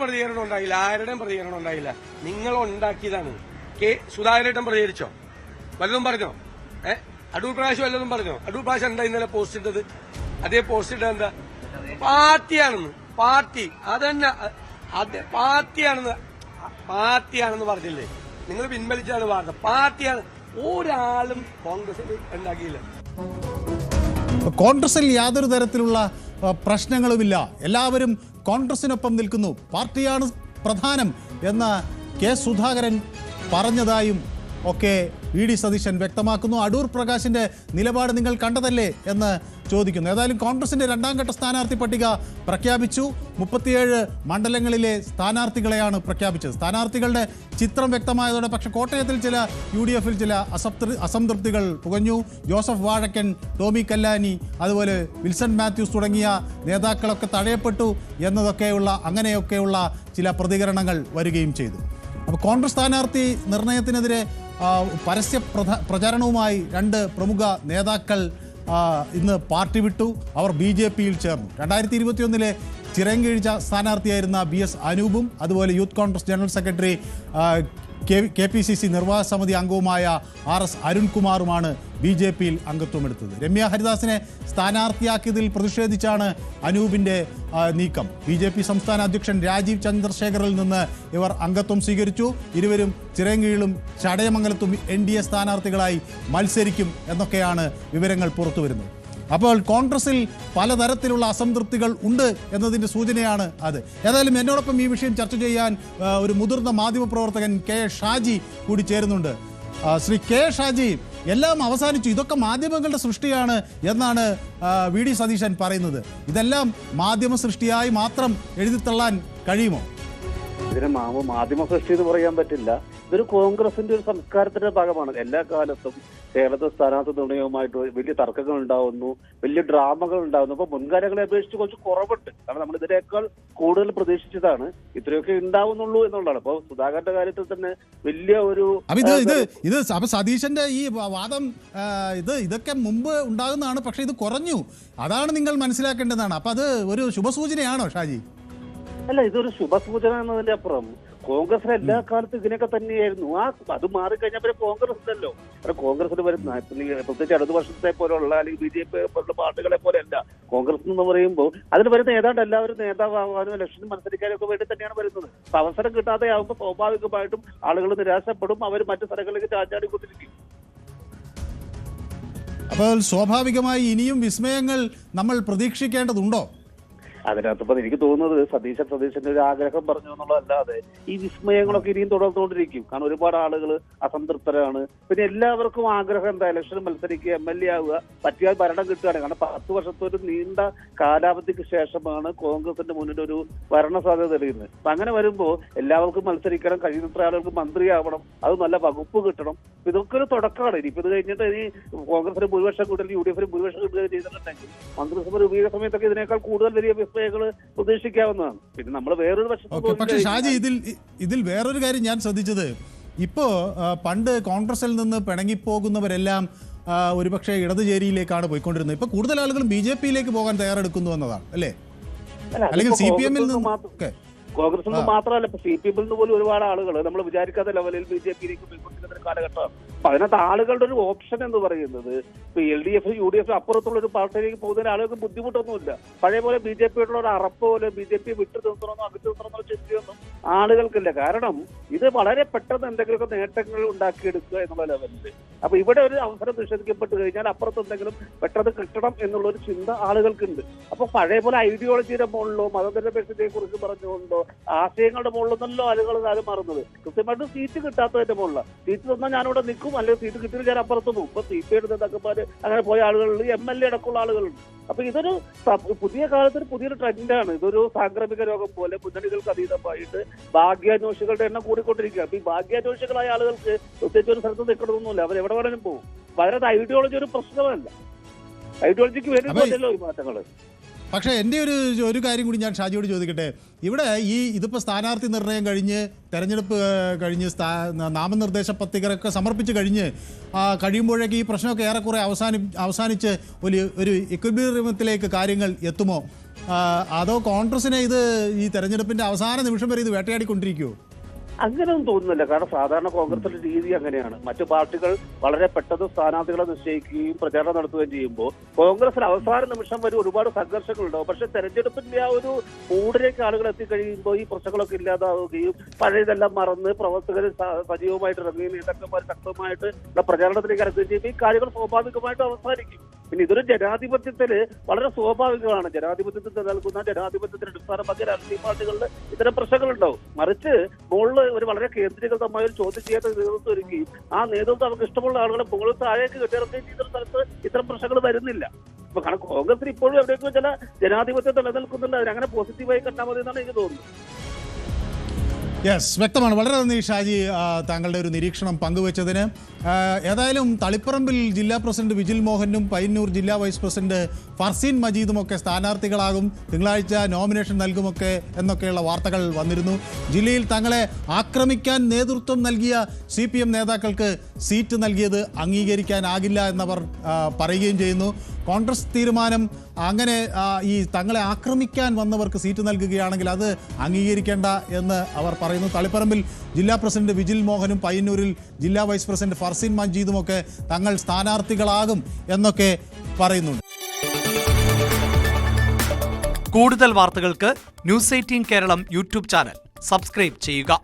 പ്രതികരണം ഉണ്ടായില്ല, ആരുടെയും പ്രതികരണം ഉണ്ടായില്ല. നിങ്ങൾ ഉണ്ടാക്കിയതാണ്. സുധാകരേട്ടൻ പ്രതികരിച്ചോ? വല്ലതും പറഞ്ഞോ? അടൂർ പ്രകാശ് വല്ലതും പറഞ്ഞോ? അടൂർ പ്രകാശ് എന്താ ഇന്നലെ പോസ്റ്റ് ഇട്ടത്? അതേ പോസ്റ്റ് ഇട്ടത് എന്താ? പാർട്ടിയാണെന്ന്. പാർട്ടി അതന്നെ, പാർട്ടിയാണെന്ന് പറഞ്ഞില്ലേ? നിങ്ങൾ പിൻവലിച്ചാണ് വാർത്ത. പാർട്ടിയാണ്. ഒരാളും കോൺഗ്രസിൽ ഉണ്ടാക്കിയില്ല. കോൺഗ്രസിൽ യാതൊരു തരത്തിലുള്ള പ്രശ്നങ്ങളുമില്ല, എല്ലാവരും കോൺഗ്രസിനൊപ്പം നിൽക്കുന്നു, പാർട്ടിയാണ് പ്രധാനം എന്ന് കെ സുധാകരൻ പറഞ്ഞതായും ഒക്കെ വി ഡി സതീശൻ വ്യക്തമാക്കുന്നു. അടൂർ പ്രകാശിന്റെ നിലപാട് നിങ്ങൾ കണ്ടതല്ലേ എന്ന് ചോദിക്കുന്നു. ഏതായാലും കോൺഗ്രസിന്റെ രണ്ടാം ഘട്ട സ്ഥാനാർത്ഥി പട്ടിക പ്രഖ്യാപിച്ചു. 37 മണ്ഡലങ്ങളിലെ സ്ഥാനാർത്ഥികളെയാണ് പ്രഖ്യാപിച്ചത്. സ്ഥാനാർത്ഥികളുടെ ചിത്രം വ്യക്തമായതോടെ പക്ഷേ കോട്ടയത്തിൽ ചില UDF-ൽ ചില അസംതൃപ്തികൾ പുകഞ്ഞു. ജോസഫ് വാഴക്കൻ, ടോമി കല്ലാനി, അതുപോലെ വിൽസൺ മാത്യൂസ് തുടങ്ങിയ നേതാക്കളൊക്കെ തഴയപ്പെട്ടു എന്നതൊക്കെയുള്ള അങ്ങനെയൊക്കെയുള്ള ചില പ്രതികരണങ്ങൾ വരികയും ചെയ്തു. അപ്പോൾ കോൺഗ്രസ് സ്ഥാനാർത്ഥി നിർണയത്തിനെതിരെ പരസ്യ പ്രചാരണവുമായി 2 പ്രമുഖ നേതാക്കൾ ഇന്ന് പാർട്ടി വിട്ടു. അവർ BJP-യിൽ ചേർന്നു. 2021-ലെ ചിറങ്കീഴ്ച സ്ഥാനാർത്ഥിയായിരുന്ന BS അനൂപും അതുപോലെ youth Congress general secretary KPCC നിർവാഹക സമിതി അംഗവുമായ RS അരുൺകുമാറുമാണ് BJP-യിൽ അംഗത്വമെടുത്തത്. രമ്യ ഹരിദാസിനെ സ്ഥാനാർത്ഥിയാക്കിയതിൽ പ്രതിഷേധിച്ചാണ് അനൂപിൻ്റെ നീക്കം. BJP സംസ്ഥാന അധ്യക്ഷൻ രാജീവ് ചന്ദ്രശേഖറിൽ നിന്ന് ഇവർ അംഗത്വം സ്വീകരിച്ചു. ഇരുവരും ചിറയൻകീഴിലും ചടയമംഗലത്തും NDA സ്ഥാനാർത്ഥികളായി മത്സരിക്കും എന്നൊക്കെയാണ് വിവരങ്ങൾ പുറത്തുവരുന്നത്. അപ്പോൾ കോൺഗ്രസിൽ പലതരത്തിലുള്ള അസംതൃപ്തികൾ ഉണ്ട് എന്നതിൻ്റെ സൂചനയാണ് അത്. ഏതായാലും എന്നോടൊപ്പം ഈ വിഷയം ചർച്ച ചെയ്യാൻ ഒരു മുതിർന്ന മാധ്യമപ്രവർത്തകൻ K ഷാജി കൂടി ചേരുന്നുണ്ട്. ശ്രീ K ഷാജി, എല്ലാം അവസാനിച്ചു, ഇതൊക്കെ മാധ്യമങ്ങളുടെ സൃഷ്ടിയാണ് എന്നാണ് വി ഡി സതീശൻ പറയുന്നത്. ഇതെല്ലാം മാധ്യമ സൃഷ്ടിയായി മാത്രം എഴുതിത്തള്ളാൻ കഴിയുമോ? ഇതിന് മാധ്യമ സൃഷ്ടി എന്ന് പറയാൻ പറ്റില്ല. ഇതൊരു കോൺഗ്രസിന്റെ ഒരു സംസ്കാരത്തിന്റെ ഭാഗമാണ്. എല്ലാ കാലത്തും കേരളത്തിൽ സ്ഥാനാർത്ഥി നിർണയവുമായിട്ട് വലിയ തർക്കങ്ങൾ ഉണ്ടാവുന്നു, വലിയ ഡ്രാമകൾ ഉണ്ടാവുന്നു. അപ്പൊ മുൻകാലങ്ങളെ അപേക്ഷിച്ച് കുറച്ച് കുറവുണ്ട്. കാരണം നമ്മൾ ഇതിനേക്കാൾ കൂടുതൽ പ്രതീക്ഷിച്ചതാണ്. ഇത്രയൊക്കെ ഉണ്ടാവുന്നുള്ളൂ എന്നുള്ളതാണ്. അപ്പൊ സുധാകരന്റെ കാര്യത്തിൽ തന്നെ വലിയ ഒരു അപ്പൊ സതീശന്റെ ഈ വാദം ഇതൊക്കെ മുമ്പ് ഉണ്ടാകുന്നതാണ്, പക്ഷെ ഇത് കുറഞ്ഞു, അതാണ് നിങ്ങൾ മനസ്സിലാക്കേണ്ടതാണ്. അപ്പൊ അത് ഒരു ശുഭസൂചനയാണോ ഷാജി? അല്ല, ഇതൊരു ശുഭസൂചന എന്നതിന്റെ അപ്പുറം കോൺഗ്രസിന് എല്ലാ കാലത്തും ഇതിനൊക്കെ തന്നെയായിരുന്നു. അത് മാറിക്കഴിഞ്ഞാൽ പിന്നെ കോൺഗ്രസ് ഉണ്ടല്ലോ. കോൺഗ്രസിന് വരുന്ന പ്രത്യേകിച്ച് അടുത്ത വർഷത്തെ പോലുള്ള അല്ലെങ്കിൽ BJP പോലുള്ള പാർട്ടികളെ പോലെയല്ല കോൺഗ്രസ് എന്ന് പറയുമ്പോൾ അതിന് വരുന്ന ഏതാണ്ട് എല്ലാവരും നേതാവാകാനും ഇലക്ഷന് മത്സരിക്കാനും ഒക്കെ വേണ്ടി തന്നെയാണ് വരുന്നത്. അപ്പൊ അവസരം കിട്ടാതെ ആകുമ്പോൾ സ്വാഭാവികമായിട്ടും ആളുകൾ നിരാശപ്പെടും, അവർ മറ്റു സ്ഥലങ്ങളിലേക്ക് ചാച്ചാടിക്കൊണ്ടിരിക്കും. അപ്പോൾ സ്വാഭാവികമായി ഇനിയും വിസ്മയങ്ങൾ നമ്മൾ പ്രതീക്ഷിക്കേണ്ടതുണ്ടോ? അതിനകത്തിപ്പോ എനിക്ക് തോന്നുന്നത് സതീശന്റെ ഒരു ആഗ്രഹം പറഞ്ഞു എന്നുള്ളതല്ലാതെ ഈ വിസ്മയങ്ങളൊക്കെ ഇനിയും തുടർന്നുകൊണ്ടിരിക്കും. കാരണം ഒരുപാട് ആളുകൾ അസംതൃപ്തരാണ്. പിന്നെ എല്ലാവർക്കും ആഗ്രഹം എന്താ, ഇലക്ഷന് മത്സരിക്കുക, MLA ആവുക, പറ്റിയാൽ ഭരണം കിട്ടുകയാണ്. കാരണം 10 വർഷത്തെ ഒരു നീണ്ട കാലാവധിക്ക് ശേഷമാണ് കോൺഗ്രസിന്റെ മുന്നിൽ ഒരു ഭരണ സാധ്യത തെളിയുന്നത്. അപ്പൊ അങ്ങനെ വരുമ്പോൾ എല്ലാവർക്കും മത്സരിക്കണം, കഴിയുന്നത്ര ആളുകൾക്ക് മന്ത്രിയാവണം, അത് നല്ല വകുപ്പ് കിട്ടണം. ഇതൊക്കെ ഒരു തുടക്കമാണ്. ഇനിയിപ്പോ ഇത് കഴിഞ്ഞിട്ട് ഇനി കോൺഗ്രസിന് ഭൂരിപക്ഷം കൂടുതൽ UDF-ന് ഭൂരിപക്ഷം കിട്ടുകയും ചെയ്തിട്ടുണ്ടെങ്കിൽ മന്ത്രിസഭ രൂപീകരണ സമയത്തൊക്കെ ഇതിനേക്കാൾ കൂടുതൽ വലിയ വിസ്മയങ്ങൾ പ്രതീക്ഷിക്കാവുന്നതാണ്. പിന്നെ നമ്മൾ വേറൊരു വശത്ത് പക്ഷേ ഷാജി, ഇതിൽ വേറൊരു കാര്യം ഞാൻ ശ്രദ്ധിച്ചത്, ഇപ്പോ പണ്ട് കോൺഗ്രസിൽ നിന്ന് പിണങ്ങിപ്പോകുന്നവരെല്ലാം ഒരുപക്ഷെ ഇടതുചേരിയിലേക്കാണ് പോയിക്കൊണ്ടിരുന്നത്. ഇപ്പൊ കൂടുതൽ ആളുകളും BJP-യിലേക്ക് പോകാൻ തയ്യാറെടുക്കുന്നു എന്നതാണ് അല്ലേ? അല്ലെങ്കിൽ CPM-ൽ നിന്നൊക്കെ കോൺഗ്രസിൽ നിന്ന് മാത്രമല്ല, ഇപ്പൊ CPM-ൽ നിന്ന് പോലും ഒരുപാട് ആളുകൾ നമ്മൾ വിചാരിക്കാത്ത ലെവലിൽ BJP-യിലേക്ക് പോയിക്കൊണ്ടിരിക്കുന്ന ഒരു കാലഘട്ടമാണ്. അപ്പൊ അതിനകത്ത് ആളുകളുടെ ഒരു ഓപ്ഷൻ എന്ന് പറയുന്നത് ഇപ്പൊ LDF UDF അപ്പുറത്തുള്ള ഒരു പാർട്ടിയിലേക്ക് പോകുന്നതിന് ആളുകൾക്ക് ബുദ്ധിമുട്ടൊന്നുമില്ല. പഴയ പോലെ BJP-യോടുള്ള ഒരു അറപ്പ് പോലെ BJP വിട്ടു നിർത്തണമെന്നോ അകറ്റി നിർത്തണമെന്നോ ചിന്തയൊന്നും ആളുകൾക്കില്ല. കാരണം ഇത് വളരെ പെട്ടെന്ന് എന്തെങ്കിലുമൊക്കെ നേട്ടങ്ങൾ ഉണ്ടാക്കിയെടുക്കുക എന്നുള്ള ലെവലിൽ. അപ്പൊ ഇവിടെ ഒരു അവസരം നിഷേധിക്കപ്പെട്ട് കഴിഞ്ഞാൽ അപ്പുറത്ത് എന്തെങ്കിലും പെട്ടെന്ന് കിട്ടണം എന്നുള്ള ഒരു ചിന്ത ആളുകൾക്കുണ്ട്. അപ്പൊ പഴയ പോലെ ഐഡിയോളജിയുടെ മുകളിലോ മതനിരപേക്ഷതയെ കുറിച്ച് പറഞ്ഞുകൊണ്ടോ ആശയങ്ങളുടെ മുകളിലൊന്നല്ലോ ആളുകൾ മാറുന്നത്. കൃത്യമായിട്ട് സീറ്റ് കിട്ടാത്തതിന്റെ മുകളിലാണ്. സീറ്റ് തന്നാൽ ഞാനിവിടെ നിൽക്കും, അല്ലെങ്കിൽ സീറ്റ് കിട്ടിയാൽ ഞാൻ അപ്പുറത്ത് പോകും. ഇപ്പൊ CPI നേതാക്കന്മാര് അങ്ങനെ പോയ ആളുകളുണ്ട്, MLA അടക്കമുള്ള ആളുകളുണ്ട്. അപ്പൊ ഇതൊരു പുതിയ കാലത്തൊരു പുതിയൊരു ട്രെൻഡാണ്. ഇതൊരു സാംക്രമിക രോഗം പോലെ മുന്നണികൾക്ക് അതീതമായിട്ട് ഭാഗ്യാന്വേഷികളുടെ എണ്ണം കൂടിക്കൊണ്ടിരിക്കുക. അപ്പൊ ഈ ഭാഗ്യാന്വേഷികളായ ആളുകൾക്ക് പ്രത്യേകിച്ച് ഒരു സ്ഥലത്ത് നിൽക്കണമെന്നില്ല, അവർ എവിടെ വേണമെങ്കിലും പോകും. വളരെ ഐഡിയോളജി ഒരു പ്രശ്നമല്ല. ഐഡിയോളജിക്ക് വേണ്ടിയിട്ടല്ലോ ഈ മാറ്റങ്ങള്. പക്ഷേ എൻ്റെ ഒരു കാര്യം കൂടി ഞാൻ ഷാജിയോട് ചോദിക്കട്ടെ. ഇവിടെ ഇതിപ്പോൾ സ്ഥാനാർത്ഥി നിർണയം കഴിഞ്ഞ് തെരഞ്ഞെടുപ്പ് കഴിഞ്ഞ് നാമനിർദ്ദേശ പത്രികയൊക്കെ സമർപ്പിച്ച് കഴിയുമ്പോഴേക്ക് ഈ പ്രശ്നമൊക്കെ ഏറെക്കുറെ അവസാനിച്ച് ഒരു ഇക്വിലിബ്രിയത്തിലേക്ക് കാര്യങ്ങൾ എത്തുമോ? അതോ കോൺഗ്രസിനെ ഈ തെരഞ്ഞെടുപ്പിൻ്റെ അവസാന നിമിഷം വരെ ഇത് വേട്ടയാടിക്കൊണ്ടിരിക്കുമോ? അങ്ങനെയൊന്നും തോന്നുന്നില്ല. കാരണം സാധാരണ കോൺഗ്രസിന്റെ രീതി അങ്ങനെയാണ്. മറ്റു പാർട്ടികൾ വളരെ പെട്ടെന്ന് സ്ഥാനാർത്ഥികളെ നിശ്ചയിക്കുകയും പ്രചാരണം നടത്തുകയും ചെയ്യുമ്പോൾ കോൺഗ്രസിന് അവസാന നിമിഷം വരെ ഒരുപാട് സംഘർഷങ്ങളുണ്ടാവും. പക്ഷെ തെരഞ്ഞെടുപ്പിന്റെ ആ ഒരു മൂഡിലേക്ക് ആളുകൾ എത്തിക്കഴിയുമ്പോൾ ഈ പ്രശ്നങ്ങളൊക്കെ ഇല്ലാതാവുകയും പഴയതെല്ലാം മറന്ന് പ്രവർത്തകർ സജീവമായിട്ട് ഇറങ്ങുകയും നേതാക്കന്മാർ ശക്തമായിട്ട് പ്രചാരണത്തിലേക്ക് ഇറങ്ങുകയും ചെയ്യുമ്പോൾ ഈ കാര്യങ്ങൾ സ്വാഭാവികമായിട്ട് അവസാനിക്കും. പിന്നെ ഇതൊരു ജനാധിപത്യത്തില് വളരെ സ്വാഭാവികമാണ്. ജനാധിപത്യത്തിൽ നിലനിൽക്കുന്ന ജനാധിപത്യത്തിന് അടിസ്ഥാനമാക്കിയ രാഷ്ട്രീയ പാർട്ടികളിൽ ഇത്തരം പ്രശ്നങ്ങളുണ്ടാവും. മറിച്ച് മുകളിൽ ഒരു വളരെ കേന്ദ്രീകൃതമായ ഒരു ചോദ്യം ചെയ്യാത്ത നേതൃത്വം ഒരുക്കുകയും ആ നേതൃത്വം അവർക്ക് ഇഷ്ടമുള്ള ആളുകളെ മുകളിൽ താഴേക്ക് കെട്ടിയിറക്കുകയും ചെയ്ത സ്ഥലത്ത് ഇത്തരം പ്രശ്നങ്ങൾ വരുന്നില്ല. അപ്പൊ കാരണം കോൺഗ്രസിന് ഇപ്പോഴും എവിടെയെങ്കിലും ചില ജനാധിപത്യം നിലനിൽക്കുന്നുണ്ട്. അതിനങ്ങനെ പോസിറ്റീവായി കണ്ടാൽ മതി എന്നാണ് എനിക്ക് തോന്നുന്നത്. യെസ്, വ്യക്തമാണ്. വളരെ നന്ദി ഷാജി താങ്കളുടെ ഒരു നിരീക്ഷണം പങ്കുവച്ചതിന്. ഏതായാലും തളിപ്പറമ്പിൽ ജില്ലാ പ്രസിഡന്റ് വിജിൽ മോഹനും പയ്യന്നൂർ ജില്ലാ വൈസ് പ്രസിഡന്റ് ഫർസീൻ മജീദും ഒക്കെ സ്ഥാനാർത്ഥികളാകും, തിങ്കളാഴ്ച നോമിനേഷൻ നൽകുമൊക്കെ എന്നൊക്കെയുള്ള വാർത്തകൾ വന്നിരുന്നു. ജില്ലയിൽ തങ്ങളെ ആക്രമിക്കാൻ നേതൃത്വം നൽകിയ CPM നേതാക്കൾക്ക് സീറ്റ് നൽകിയത് അംഗീകരിക്കാനാകില്ല എന്നവർ പറയുകയും ചെയ്യുന്നു. കോൺഗ്രസ് തീരുമാനം അങ്ങനെ ഈ തങ്ങളെ ആക്രമിക്കാൻ വന്നവർക്ക് സീറ്റ് നൽകുകയാണെങ്കിൽ അത് അംഗീകരിക്കേണ്ട എന്ന് അവർ പറയുന്നു. തളിപ്പറമ്പിൽ ജില്ലാ പ്രസിഡന്റ് വിജിൽ മോഹനും പയ്യന്നൂരിൽ ജില്ലാ വൈസ് പ്രസിഡന്റ് ഫർസീൻ മജീദുമൊക്കെ തങ്ങൾ സ്ഥാനാർത്ഥികളാകും എന്നൊക്കെ പറയുന്നുണ്ട്. കൂടുതൽ വാർത്തകൾക്ക് News 18 Keralam YouTube channel subscribe ചെയ്യുക.